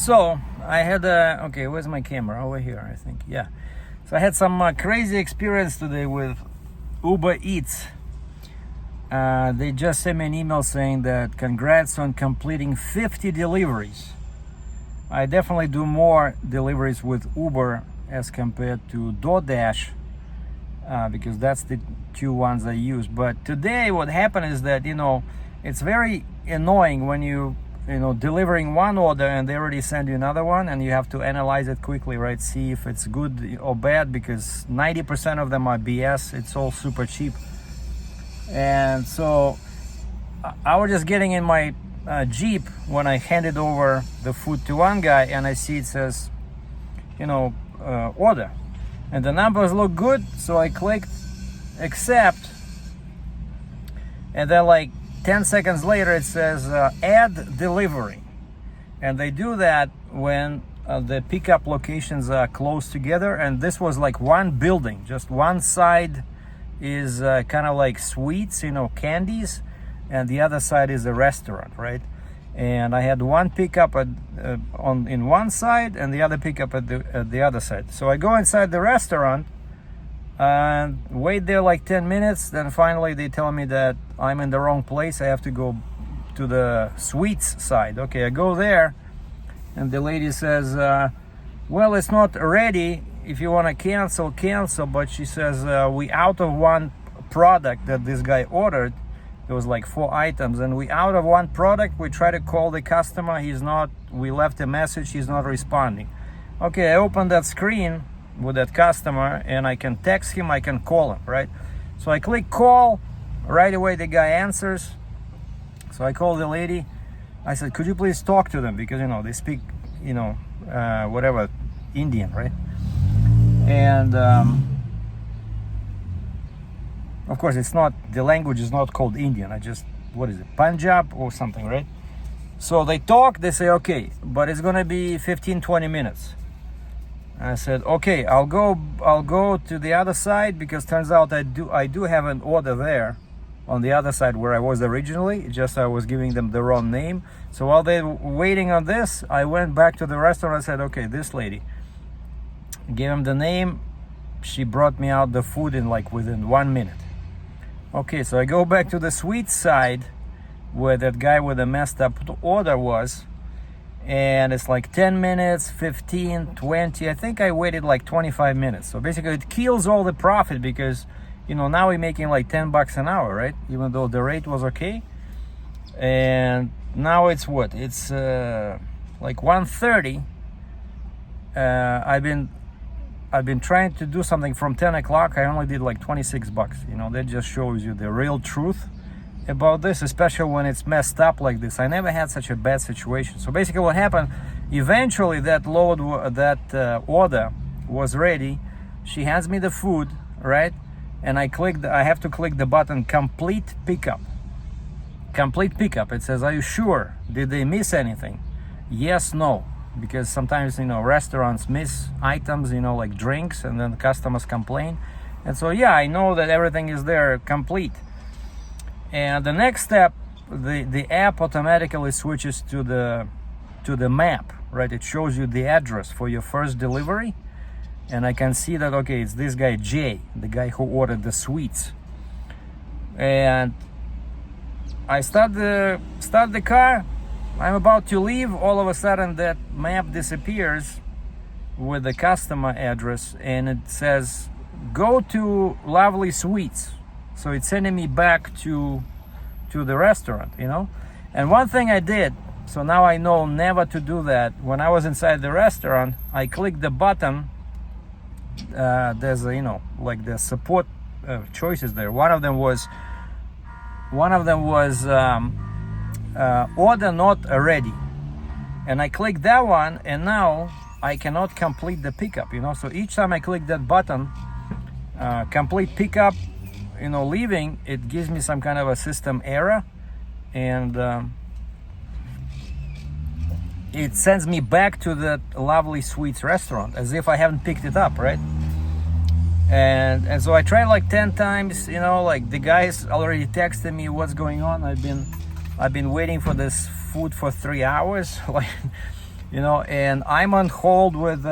So I had okay, where's my camera? Over here, I think. Yeah. So I had some crazy experience today with Uber Eats. They just sent me an email saying that congrats on completing 50 deliveries. I definitely do more deliveries with Uber as compared to DoorDash because that's the two ones I use. But today what happened is that, it's very annoying when delivering one order and they already send you another one and you have to analyze it quickly, right? See if it's good or bad, because 90% of them are BS. It's all super cheap. And so I was just getting in my Jeep when I handed over the food to one guy, and I see it says, order. And the numbers look good, so I clicked accept. And then like 10 seconds later it says add delivery. And they do that when the pickup locations are close together. And this was like one building, just one side is kind of like sweets, candies, and the other side is a restaurant, right? And I had one pickup in one side and the other pickup at the other side. So I go inside the restaurant and wait there like 10 minutes. Then finally they tell me that I'm in the wrong place. I have to go to the sweets side. Okay, I go there and the lady says, well, it's not ready. If you want to cancel. But she says, we out of one product that this guy ordered. There was like 4 items and we out of one product. We try to call the customer. We left a message. He's not responding. Okay, I open that screen with that customer and I can text him, I can call him, right? So I click call. Right away the guy answers. So I call the lady. I said, could you please talk to them? Because, they speak, whatever, Indian, right? And of course the language is not called Indian. What is it, Punjab or something, right? So they talk, they say, okay, but it's gonna be 15-20 minutes. I said, okay, I'll go to the other side, because turns out I do have an order there on the other side where I was originally, just I was giving them the wrong name. So while they were waiting on this, I went back to the restaurant. I said, okay, this lady, gave him the name. She brought me out the food within 1 minute. Okay, so I go back to the sweet side where that guy with the messed up order was, and it's like 10 minutes, 15, 20. I think I waited like 25 minutes. So basically it kills all the profit, because now we're making like $10 an hour, right? Even though the rate was okay. And now it's what? It's like 1:30. I've been trying to do something from 10 o'clock. I only did like $26. That just shows you the real truth about this, especially when it's messed up like this. I never had such a bad situation. So basically what happened, eventually that order was ready. She hands me the food, right? And I have to click the button complete pickup. Complete pickup. It says, are you sure? Did they miss anything? Yes, no. Because sometimes restaurants miss items, like drinks, and then customers complain. And so I know that everything is there complete. And the next step, the app automatically switches to the map, right? It shows you the address for your first delivery, and I can see that, okay, it's this guy Jay, the guy who ordered the sweets. And I start the car. I'm about to leave. All of a sudden that map disappears with the customer address, and it says go to Lovely Sweets. So it's sending me back to the restaurant, And one thing I did, so now I know never to do that. When I was inside the restaurant, I clicked the button. There's like the support choices there. One of them was order not ready, and I click that one, and now I cannot complete the pickup. So each time I click that button, complete pickup, leaving, it gives me some kind of a system error, and it sends me back to that Lovely Sweets restaurant as if I haven't picked it up, right? And so I tried like 10 times. Like the guys already texted me what's going on. I've been waiting for this food for 3 hours. Like, you know, and I'm on hold with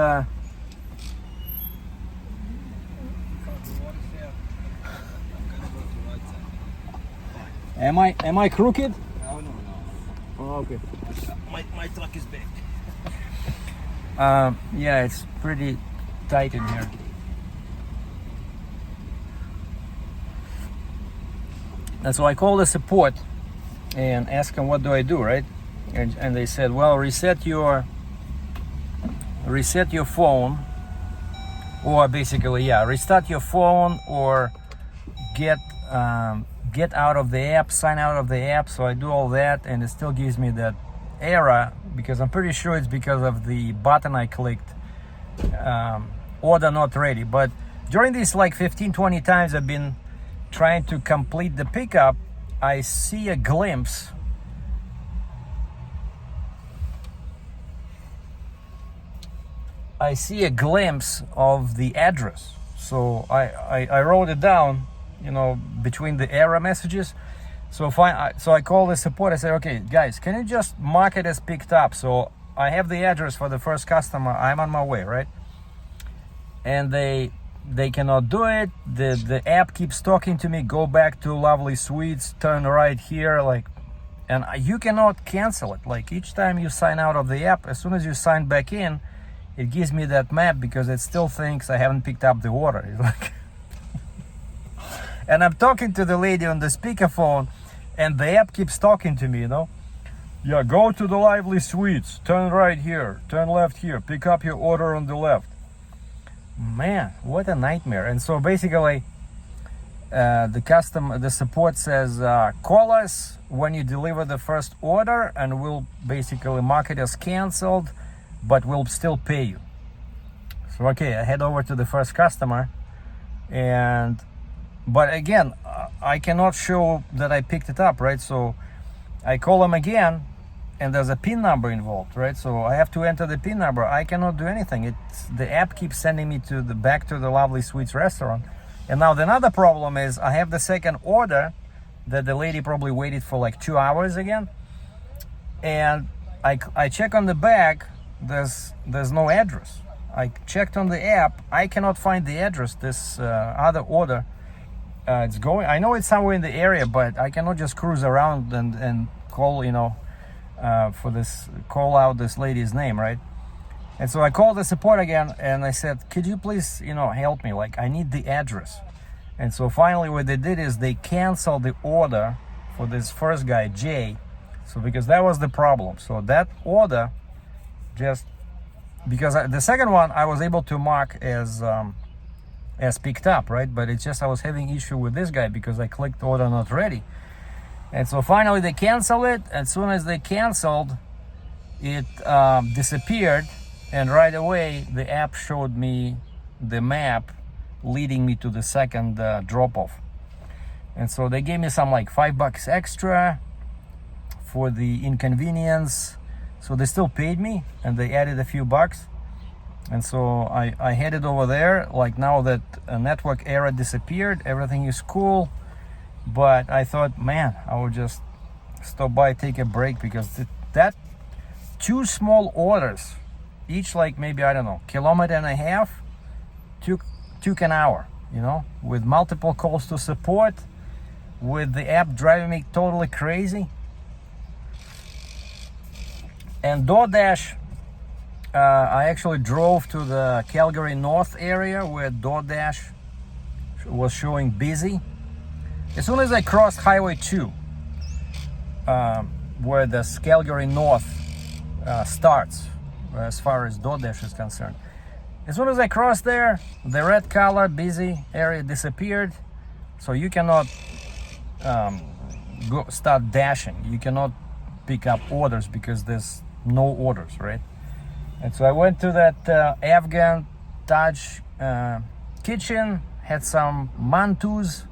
Am I crooked? No. Oh, okay. My truck is big. Yeah, it's pretty tight in here. And so I called the support and asked them, what do I do, right? And they said, well, reset your phone, or basically, yeah, restart your phone, or get out of the app, sign out of the app. So I do all that, and it still gives me that error, because I'm pretty sure it's because of the button I clicked, order not ready. But during these like 15-20 times I've been trying to complete the pickup, I see a glimpse of the address. So I wrote it down, you know, between the error messages. So I called the support. I said, okay, guys, can you just mark it as picked up? So I have the address for the first customer. I'm on my way, right? And they cannot do it. The app keeps talking to me, go back to Lovely Sweets, turn right here, like, and you cannot cancel it. Like, each time you sign out of the app, as soon as you sign back in, it gives me that map, because it still thinks I haven't picked up the order. It's like and I'm talking to the lady on the speakerphone, and the app keeps talking to me, you know. Yeah, go to the Lively Sweets, turn right here, turn left here, pick up your order on the left. Man, what a nightmare. And so basically, the support says, call us when you deliver the first order, and we'll basically mark it as canceled, but we'll still pay you. So okay, I head over to the first customer, but again, I cannot show that I picked it up, right? So I call them again, and there's a PIN number involved, right? So I have to enter the PIN number. I cannot do anything. The app keeps sending me back to the Lovely Sweets restaurant. And now another problem is I have the second order that the lady probably waited for like 2 hours again. And I check on the back, there's no address. I checked on the app, I cannot find the address. This other order, it's going, I know it's somewhere in the area, but I cannot just cruise around and call, you know, call out this lady's name, right? And so I called the support again, and I said, could you please, you know, help me? Like, I need the address. And so finally what they did is they canceled the order for this first guy, Jay. So because that was the problem. So that order just, because the second one I was able to mark as picked up, right? But it's just I was having issue with this guy because I clicked order not ready. And so finally they canceled it. As soon as they canceled, it disappeared, and right away the app showed me the map leading me to the second drop-off. And so they gave me some like $5 extra for the inconvenience. So they still paid me, and they added a few bucks. And so I headed over there. Like, now that a network error disappeared, everything is cool. But I thought, man, I would just stop by, take a break, because that 2 small orders, each like maybe, I don't know, 1.5 kilometers, took an hour, you know, with multiple calls to support, with the app driving me totally crazy. And DoorDash, I actually drove to the Calgary North area where DoorDash was showing busy. As soon as I crossed Highway 2, where the Calgary North starts, as far as DoorDash is concerned, as soon as I crossed there, the red color busy area disappeared. So you cannot start dashing. You cannot pick up orders because there's no orders, right? And so I went to that Afghan Taj kitchen, had some mantus.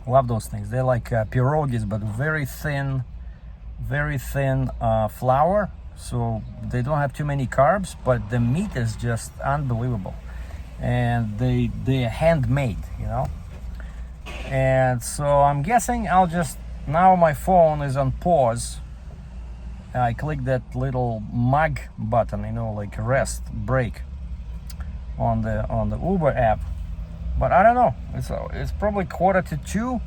Love those things. They're like pierogies, but very thin flour. So they don't have too many carbs, but the meat is just unbelievable. And they're handmade, you know. And so I'm guessing I'll just, now my phone is on pause. I click that little mug button, you know, like rest break on the Uber app. But I don't know. It's probably 1:45,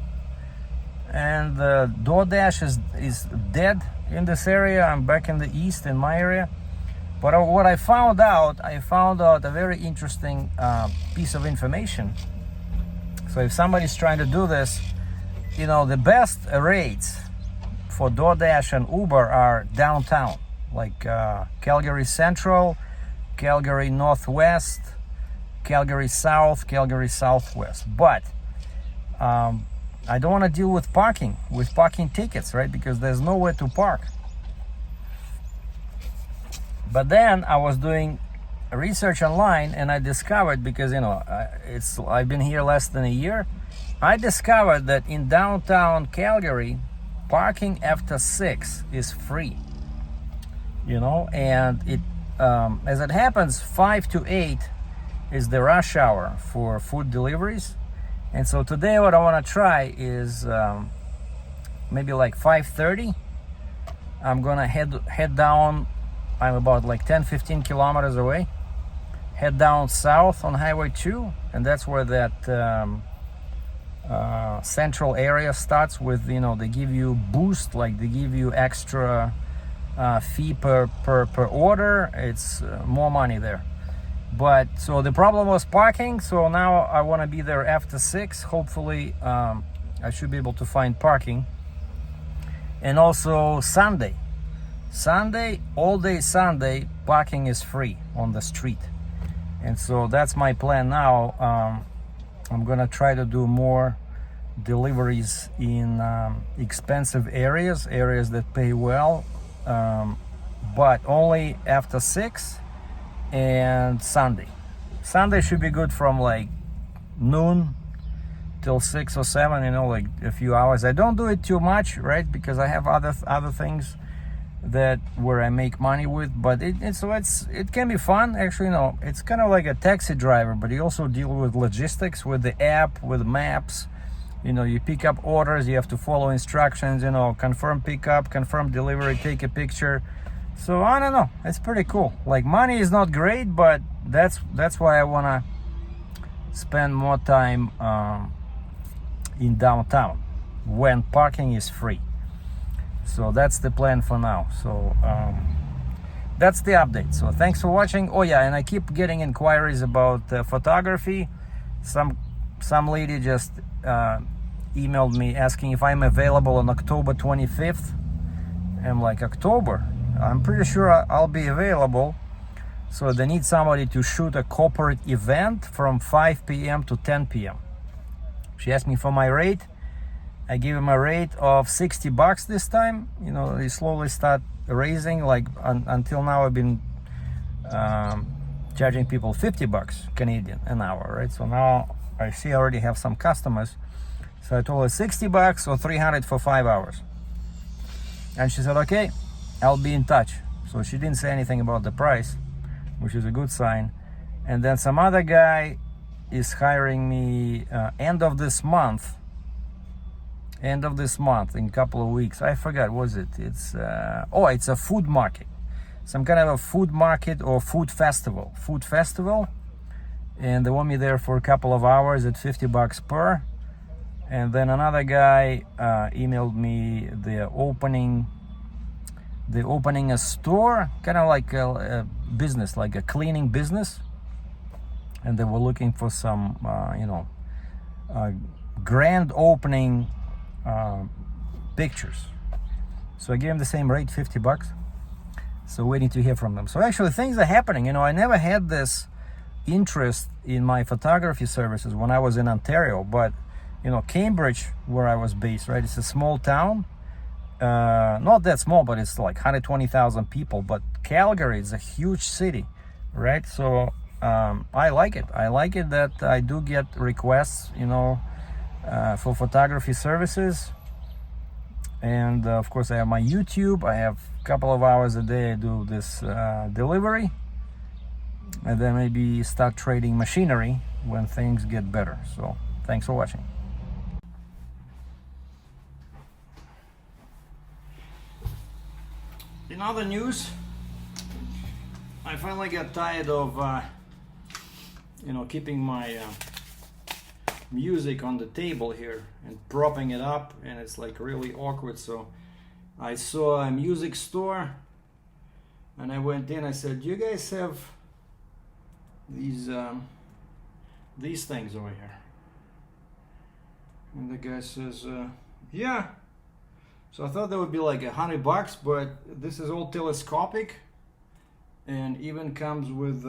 and the DoorDash is dead in this area. I'm back in the east in my area. But what I found out a very interesting piece of information. So if somebody's trying to do this, you know, the best rates for DoorDash and Uber are downtown, like Calgary Central, Calgary Northwest, Calgary South, Calgary Southwest. But I don't want to deal with parking tickets, right? Because there's nowhere to park. But then I was doing research online, and I discovered, because you know I've been here less than a year, I discovered that in downtown Calgary, parking after 6 is free. You know, and it as it happens, 5 to 8 is the rush hour for food deliveries. And so today what I want to try is maybe like 5:30. I'm gonna head down. I'm about like 10-15 kilometers away. Head down south on Highway 2, and that's where that central area starts with, you know, they give you boost, like they give you extra fee per order. It's more money there. But so the problem was parking, so now I want to be there after 6. Hopefully I should be able to find parking. And also Sunday, all day Sunday, parking is free on the street. And so that's my plan now. I'm gonna try to do more deliveries in expensive areas that pay well, but only after 6 and Sunday. Sunday should be good from like noon till 6 or 7, you know, like a few hours. I don't do it too much, right? Because I have other things that where I make money with, but it can be fun actually. You know, it's kind of like a taxi driver, but you also deal with logistics with the app, with maps. You know, you pick up orders, you have to follow instructions, you know, confirm pickup, confirm delivery, take a picture. So I don't know, it's pretty cool. Like, money is not great, but that's why I want to spend more time in downtown when parking is free. So that's the plan for now. So that's the update. So thanks for watching. Oh yeah, and I keep getting inquiries about photography. Some lady just emailed me asking if I'm available on October 25th. I'm like, October? I'm pretty sure I'll be available. So they need somebody to shoot a corporate event from 5 p.m. to 10 p.m. She asked me for my rate. I gave him a rate of $60 this time. You know, they slowly start raising. Like until now, I've been charging people $50 Canadian an hour, right? So now I see I already have some customers. So I told her $60 or $300 for 5 hours. And she said, okay, I'll be in touch. So she didn't say anything about the price, which is a good sign. And then some other guy is hiring me end of this month, in a couple of weeks. I forgot, was it? It's it's a food market, some kind of a food market or food festival, and they want me there for a couple of hours at $50 per. And then another guy emailed me the opening a store, kind of like a business, like a cleaning business, and they were looking for some grand opening pictures. So I gave him the same rate, $50. So waiting to hear from them. So actually things are happening. You know, I never had this interest in my photography services when I was in Ontario, but you know, Cambridge, where I was based, right, it's a small town, not that small, but it's like 120,000 people. But Calgary is a huge city, right? So I like it that I do get requests, you know, for photography services. And of course I have my YouTube. I have a couple of hours a day I do this delivery, and then maybe start trading machinery when things get better. So thanks for watching. In other news, I finally got tired of keeping my music on the table here and propping it up, and it's like really awkward. So I saw a music store and I went in. I said, "You guys have these things over here?" And the guy says, "Yeah." So I thought that would be like $100, but this is all telescopic and even comes with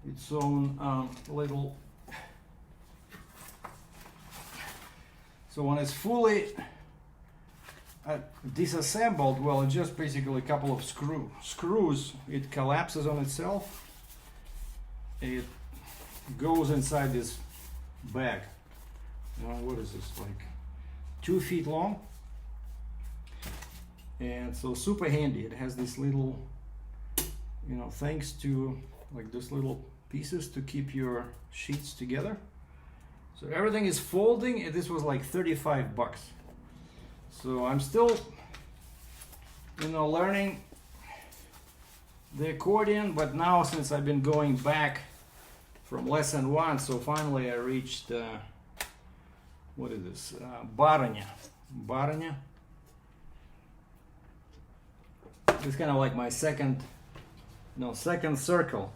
its own little. So when it's fully disassembled, well, it's just basically a couple of screws. It collapses on itself. It goes inside this bag. What is this, like 2 feet long? And so super handy. It has this little, thanks to like this little pieces to keep your sheets together. So everything is folding, and this was like $35. So I'm still, learning the accordion, but now since I've been going back from lesson 1, so finally I reached, what is this? Baranya. It's kind of like my second circle.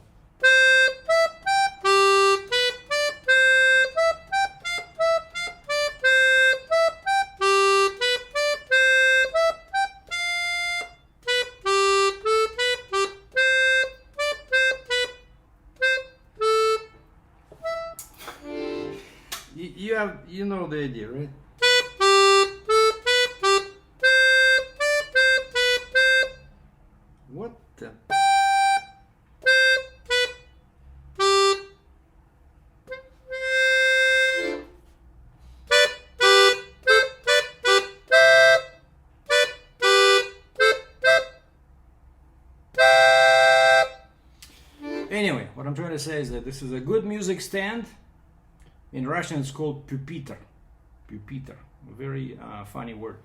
You know the idea, right? What the? Anyway, what I'm trying to say is that this is a good music stand. In Russian, it's called pupitre. Pupitre, a very funny word.